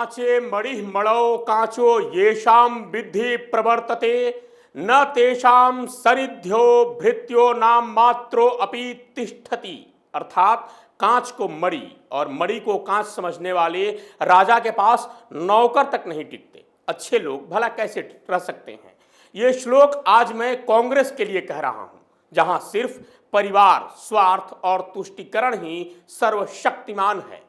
कांचे मणिः मणौ कांचो येषां विद्धि प्रवर्तते न तेषां सनिध्यो भृत्यो नाम मात्रो अपि तिष्ठति। अर्थात कांच को मणि और मणि को कांच समझने वाले राजा के पास नौकर तक नहीं टिकते, अच्छे लोग भला कैसे रह सकते हैं। ये श्लोक आज मैं कांग्रेस के लिए कह रहा हूं, जहां सिर्फ परिवार, स्वार्थ और तुष्टीकरण ही सर्वशक्तिमान है।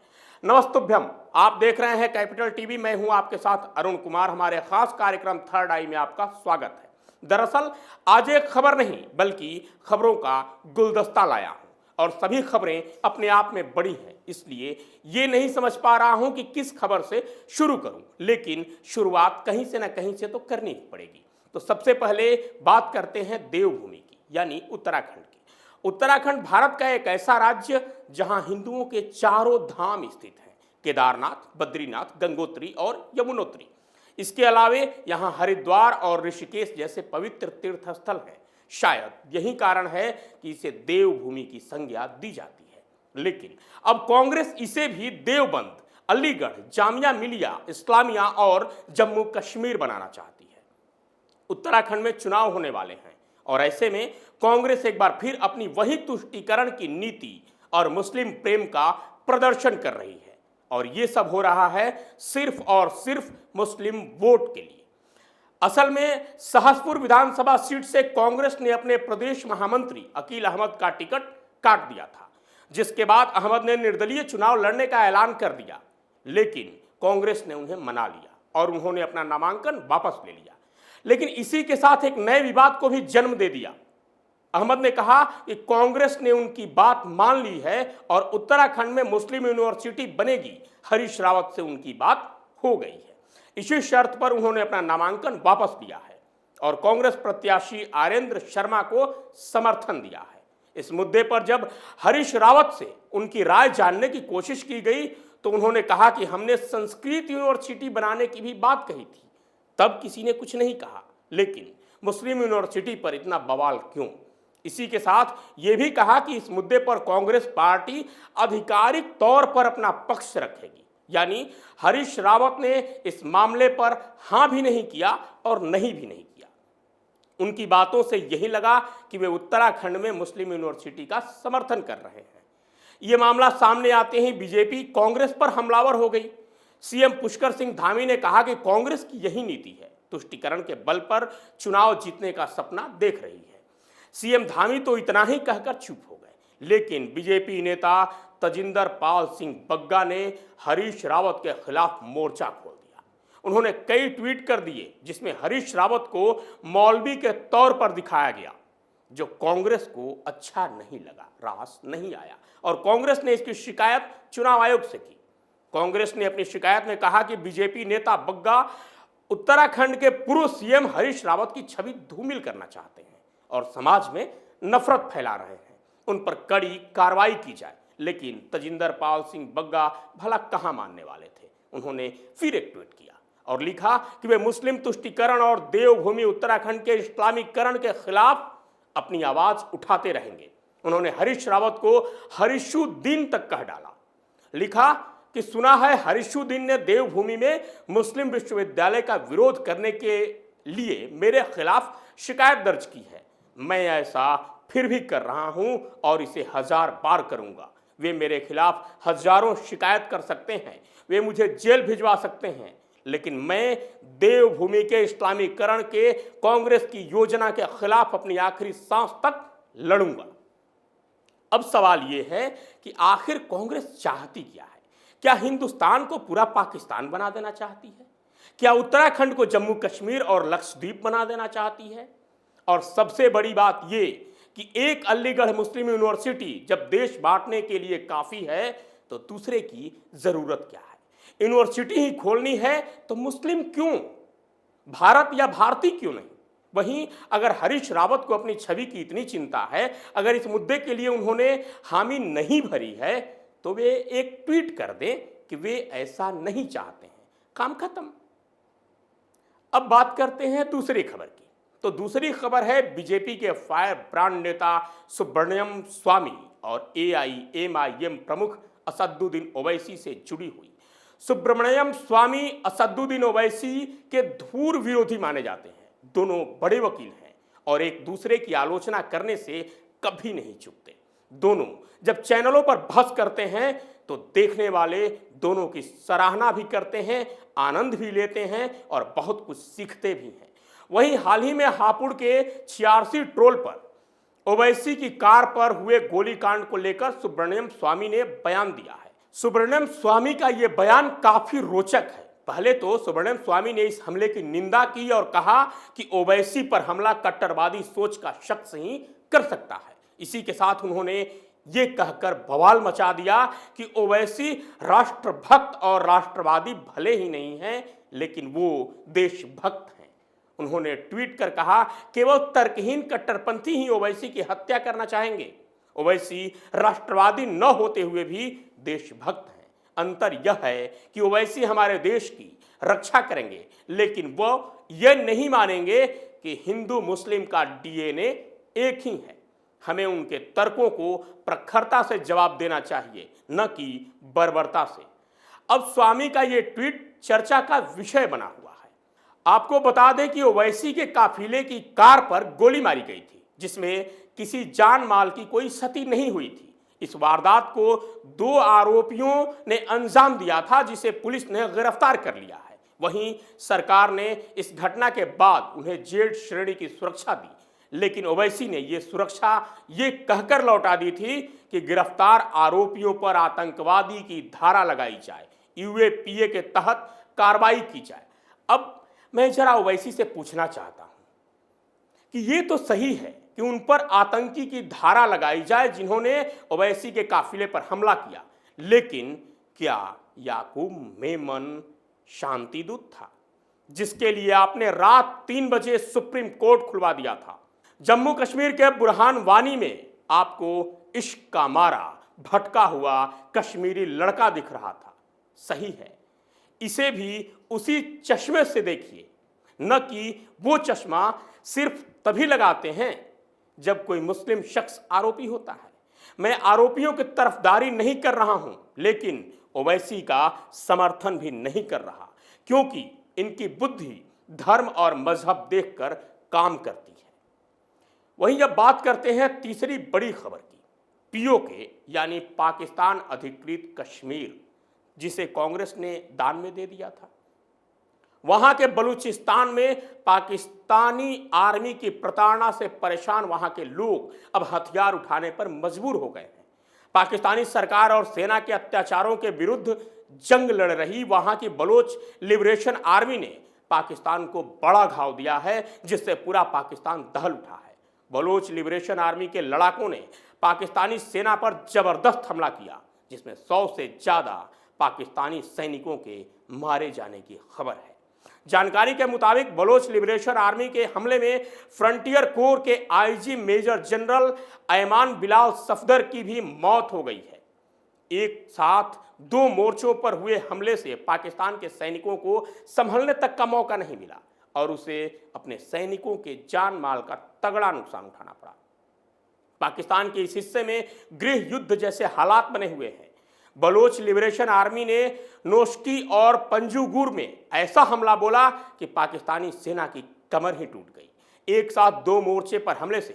नमस्तुभ्यम, आप देख रहे हैं कैपिटल टीवी। मैं हूं आपके साथ अरुण कुमार। हमारे खास कार्यक्रम थर्ड आई में आपका स्वागत है। दरअसल आज एक खबर नहीं बल्कि खबरों का गुलदस्ता लाया हूं और सभी खबरें अपने आप में बड़ी हैं, इसलिए ये नहीं समझ पा रहा हूं कि किस खबर से शुरू करूं, लेकिन शुरुआत कहीं से ना कहीं से तो करनी ही पड़ेगी। तो सबसे पहले बात करते हैं देवभूमि की, यानी उत्तराखंड की। उत्तराखंड भारत का एक ऐसा राज्य जहां हिंदुओं के चारों धाम स्थित हैं, केदारनाथ, बद्रीनाथ, गंगोत्री और यमुनोत्री। इसके अलावे यहाँ हरिद्वार और ऋषिकेश जैसे पवित्र तीर्थ स्थल हैं। शायद यही कारण है कि इसे देवभूमि की संज्ञा दी जाती है। लेकिन अब कांग्रेस इसे भी देवबंद, अलीगढ़, जामिया मिलिया इस्लामिया और जम्मू कश्मीर बनाना चाहती है। उत्तराखंड में चुनाव होने वाले हैं और ऐसे में कांग्रेस एक बार फिर अपनी वही तुष्टीकरण की नीति और मुस्लिम प्रेम का प्रदर्शन कर रही है, और ये सब हो रहा है सिर्फ और सिर्फ मुस्लिम वोट के लिए। असल में सहसपुर विधानसभा सीट से कांग्रेस ने अपने प्रदेश महामंत्री अकील अहमद का टिकट काट दिया था, जिसके बाद अहमद ने निर्दलीय चुनाव लड़ने का ऐलान कर दिया। लेकिन कांग्रेस ने उन्हें मना लिया और उन्होंने अपना नामांकन वापस ले लिया। लेकिन इसी के साथ एक नए विवाद को भी जन्म दे दिया। अहमद ने कहा कि कांग्रेस ने उनकी बात मान ली है और उत्तराखंड में मुस्लिम यूनिवर्सिटी बनेगी। हरीश रावत से उनकी बात हो गई है। इसी शर्त पर उन्होंने अपना नामांकन वापस लिया है और कांग्रेस प्रत्याशी आरेंद्र शर्मा को समर्थन दिया है। इस मुद्दे पर जब हरीश रावत से उनकी राय जानने की कोशिश की गई तो उन्होंने कहा कि हमने संस्कृत यूनिवर्सिटी बनाने की भी बात कही थी, तब किसी ने कुछ नहीं कहा, लेकिन मुस्लिम यूनिवर्सिटी पर इतना बवाल क्यों। इसी के साथ ये भी कहा कि इस मुद्दे पर कांग्रेस पार्टी आधिकारिक तौर पर अपना पक्ष रखेगी, यानी हरीश रावत ने इस मामले पर हां भी नहीं किया और नहीं भी नहीं किया। उनकी बातों से यही लगा कि वे उत्तराखंड में मुस्लिम यूनिवर्सिटी का समर्थन कर रहे हैं। यह मामला सामने आते ही बीजेपी कांग्रेस पर हमलावर हो गई। सीएम पुष्कर सिंह धामी ने कहा कि कांग्रेस की यही नीति है, तुष्टीकरण के बल पर चुनाव जीतने का सपना देख रही है। सीएम धामी तो इतना ही कहकर चुप हो गए, लेकिन बीजेपी नेता तजिंदर पाल सिंह बग्गा ने हरीश रावत के खिलाफ मोर्चा खोल दिया। उन्होंने कई ट्वीट कर दिए जिसमें हरीश रावत को मौलवी के तौर पर दिखाया गया, जो कांग्रेस को अच्छा नहीं लगा, रास नहीं आया और कांग्रेस ने इसकी शिकायत चुनाव आयोग से की। कांग्रेस ने अपनी शिकायत में कहा कि बीजेपी नेता बग्गा उत्तराखंड के पूर्व सीएम हरीश रावत की छवि धूमिल करना चाहते हैं और समाज में नफरत फैला रहे हैं। उन पर कड़ी कार्रवाई की जाए। लेकिन तजिंदर पाल सिंह बग्गा भला कहां मानने वाले थे। उन्होंने फिर एक ट्वीट किया और लिखा कि वे मुस्लिम तुष्टीकरण और देवभूमि उत्तराखंड के इस्लामीकरण के खिलाफ अपनी आवाज उठाते रहेंगे। उन्होंने हरीश रावत को हरीशुद्दीन तक कह डाला। लिखा कि सुना है हरीशुद्दीन ने देवभूमि में मुस्लिम विश्वविद्यालय का विरोध करने के लिए मेरे खिलाफ शिकायत दर्ज की है। मैं ऐसा फिर भी कर रहा हूं और इसे 1000 बार करूंगा। वे मेरे खिलाफ हजारों शिकायत कर सकते हैं, वे मुझे जेल भिजवा सकते हैं, लेकिन मैं देवभूमि के इस्लामीकरण के कांग्रेस की योजना के खिलाफ अपनी आखिरी सांस तक लड़ूंगा। अब सवाल यह है कि आखिर कांग्रेस चाहती क्या है? क्या हिंदुस्तान को पूरा पाकिस्तान बना देना चाहती है? क्या उत्तराखंड को जम्मू कश्मीर और लक्षद्वीप बना देना चाहती है? और सबसे बड़ी बात यह कि एक अलीगढ़ मुस्लिम यूनिवर्सिटी जब देश बांटने के लिए काफी है तो दूसरे की जरूरत क्या है? यूनिवर्सिटी ही खोलनी है तो मुस्लिम क्यों, भारत या भारतीय क्यों नहीं? वहीं अगर हरीश रावत को अपनी छवि की इतनी चिंता है, अगर इस मुद्दे के लिए उन्होंने हामी नहीं भरी है, तो वे एक ट्वीट कर दें कि वे ऐसा नहीं चाहते हैं, काम खत्म। अब बात करते हैं दूसरी खबर की। तो दूसरी खबर है बीजेपी के फायर ब्रांड नेता सुब्रमण्यम स्वामी और एआईएमआईएम प्रमुख असदुद्दीन ओवैसी से जुड़ी हुई। सुब्रमण्यम स्वामी असदुद्दीन ओवैसी के धूर विरोधी माने जाते हैं। दोनों बड़े वकील हैं और एक दूसरे की आलोचना करने से कभी नहीं चूकते। दोनों जब चैनलों पर बहस करते हैं तो देखने वाले दोनों की सराहना भी करते हैं, आनंद भी लेते हैं और बहुत कुछ सीखते भी हैं। वहीं हाल ही में हापुड़ के 86 ट्रोल पर ओवैसी की कार पर हुए गोलीकांड को लेकर सुब्रमण्यम स्वामी ने बयान दिया है। सुब्रमण्यम स्वामी का यह बयान काफी रोचक है। पहले तो सुब्रमण्यम स्वामी ने इस हमले की निंदा की और कहा कि ओवैसी पर हमला कट्टरवादी सोच का शख्स ही कर सकता है। इसी के साथ उन्होंने ये कहकर बवाल मचा दिया कि ओवैसी राष्ट्रभक्त और राष्ट्रवादी भले ही नहीं हैं, लेकिन वो देशभक्त हैं। उन्होंने ट्वीट कर कहा, केवल तर्कहीन कट्टरपंथी ही ओवैसी की हत्या करना चाहेंगे। ओवैसी राष्ट्रवादी न होते हुए भी देशभक्त हैं। अंतर यह है कि ओवैसी हमारे देश की रक्षा करेंगे, लेकिन वह यह नहीं मानेंगे कि हिंदू मुस्लिम का डीएनए एक ही है। हमें उनके तर्कों को प्रखरता से जवाब देना चाहिए, न कि बर्बरता से। अब स्वामी का यह ट्वीट चर्चा का विषय बना हुआ है। आपको बता दें कि ओवैसी के काफिले की कार पर गोली मारी गई थी, जिसमें किसी जान माल की कोई क्षति नहीं हुई थी। इस वारदात को 2 आरोपियों ने अंजाम दिया था, जिसे पुलिस ने गिरफ्तार कर लिया है। वहीं सरकार ने इस घटना के बाद उन्हें जेड श्रेणी की सुरक्षा दी, लेकिन ओवैसी ने यह सुरक्षा ये कहकर लौटा दी थी कि गिरफ्तार आरोपियों पर आतंकवादी की धारा लगाई जाए, यूएपीए के तहत कार्रवाई की जाए। अब मैं जरा ओवैसी से पूछना चाहता हूं कि ये तो सही है कि उन पर आतंकी की धारा लगाई जाए जिन्होंने ओवैसी के काफिले पर हमला किया, लेकिन क्या याकूब मेमन शांतिदूत था, जिसके लिए आपने रात 3 बजे सुप्रीम कोर्ट खुलवा दिया था? जम्मू कश्मीर के बुरहान वानी में आपको इश्क का मारा भटका हुआ कश्मीरी लड़का दिख रहा था। सही है, इसे भी उसी चश्मे से देखिए, न कि वो चश्मा सिर्फ तभी लगाते हैं जब कोई मुस्लिम शख्स आरोपी होता है। मैं आरोपियों की तरफदारी नहीं कर रहा हूं, लेकिन ओवैसी का समर्थन भी नहीं कर रहा, क्योंकि इनकी बुद्धि धर्म और मजहब देखकर काम करती है। वहीं जब बात करते हैं तीसरी बड़ी खबर की, पीओके यानी पाकिस्तान अधिकृत कश्मीर, जिसे कांग्रेस ने दान में दे दिया था। वहां के बलूचिस्तान में पाकिस्तानी आर्मी की प्रताड़ना से परेशान वहां के लोग अब हथियार उठाने पर मजबूर हो गए हैं। पाकिस्तानी सरकार और सेना के अत्याचारों के विरुद्ध जंग लड़ रही वहां की बलोच लिबरेशन आर्मी ने पाकिस्तान को बड़ा घाव दिया है, जिससे पूरा पाकिस्तान दहल उठा है। बलोच लिबरेशन आर्मी के लड़ाकों ने पाकिस्तानी सेना पर जबरदस्त हमला किया, जिसमें 100 से ज्यादा पाकिस्तानी सैनिकों के मारे जाने की खबर है। जानकारी के मुताबिक बलोच लिबरेशन आर्मी के हमले में फ्रंटियर कोर के IG major general Aiman Bilal Safdar की भी मौत हो गई है। एक साथ 2 मोर्चों पर हुए हमले से पाकिस्तान के सैनिकों को संभलने तक का मौका नहीं मिला और उसे अपने सैनिकों के जान माल का तगड़ा नुकसान उठाना पड़ा। पाकिस्तान के इस हिस्से में गृह युद्ध जैसे हालात बने हुए हैं। बलोच लिबरेशन आर्मी ने नोशकी और पंजूगुर में ऐसा हमला बोला कि पाकिस्तानी सेना की कमर ही टूट गई। एक साथ 2 मोर्चे पर हमले से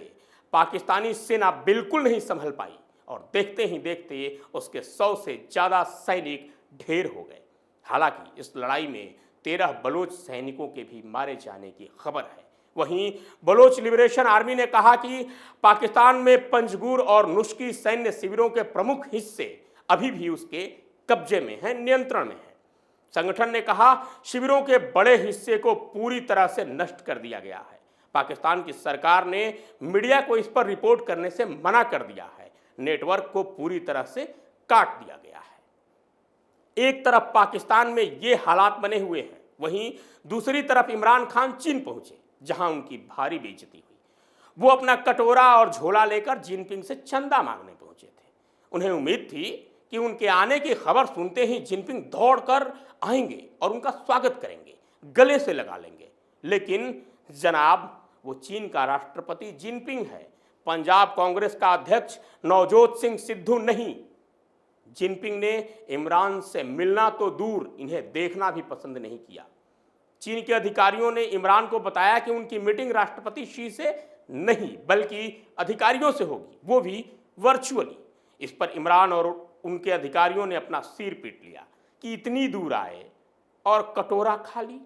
पाकिस्तानी सेना बिल्कुल नहीं संभल पाई और देखते ही देखते उसके 100 से ज्यादा सैनिक ढेर हो गए। हालांकि इस लड़ाई में 13 बलोच सैनिकों के भी मारे जाने की खबर है। वहीं बलोच लिबरेशन आर्मी ने कहा कि पाकिस्तान में पंजगुर और नुश्की सैन्य शिविरों के प्रमुख हिस्से अभी भी उसके कब्जे में हैं, नियंत्रण में हैं। संगठन ने कहा, शिविरों के बड़े हिस्से को पूरी तरह से नष्ट कर दिया गया है। पाकिस्तान की सरकार ने मीडिया को इस पर रिपोर्ट करने से मना कर दिया है। नेटवर्क को पूरी तरह से काट दिया गया है। एक तरफ पाकिस्तान में ये हालात बने हुए हैं, वहीं दूसरी तरफ इमरान खान चीन पहुंचे, जहां उनकी भारी बेइज्जती हुई। वो अपना कटोरा और झोला लेकर जिनपिंग से चंदा मांगने पहुंचे थे। उन्हें उम्मीद थी कि उनके आने की खबर सुनते ही जिनपिंग दौड़कर आएंगे और उनका स्वागत करेंगे, गले से लगा लेंगे। लेकिन जनाब, वो चीन का राष्ट्रपति जिनपिंग है, पंजाब कांग्रेस का अध्यक्ष नवजोत सिंह सिद्धू नहीं। जिनपिंग ने इमरान से मिलना तो दूर, इन्हें देखना भी पसंद नहीं किया। चीन के अधिकारियों ने इमरान को बताया कि उनकी मीटिंग राष्ट्रपति शी से नहीं बल्कि अधिकारियों से होगी, वो भी वर्चुअली। इस पर इमरान और उनके अधिकारियों ने अपना सिर पीट लिया कि इतनी दूर आए और कटोरा खा ली।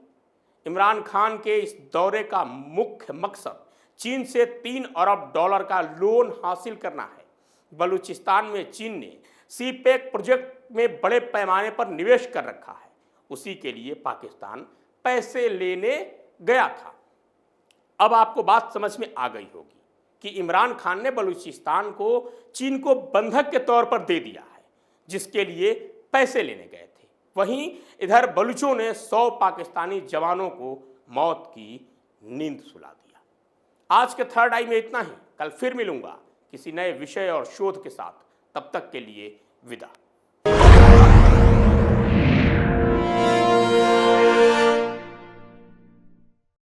इमरान खान के इस दौरे का मुख्य मकसद चीन से $3 अरब का लोन हासिल करना है। बलूचिस्तान में चीन ने सीपेक प्रोजेक्ट में बड़े पैमाने पर निवेश कर रखा है, उसी के लिए पाकिस्तान पैसे लेने गया था। अब आपको बात समझ में आ गई होगी कि इमरान खान ने बलूचिस्तान को चीन को बंधक के तौर पर दे दिया है, जिसके लिए पैसे लेने गए थे। वहीं इधर बलूचों ने 100 पाकिस्तानी जवानों को मौत की नींद सुला दिया। आज के थर्ड आई में इतना ही। कल फिर मिलूंगा किसी नए विषय और शोध के साथ। तब तक के लिए विदा।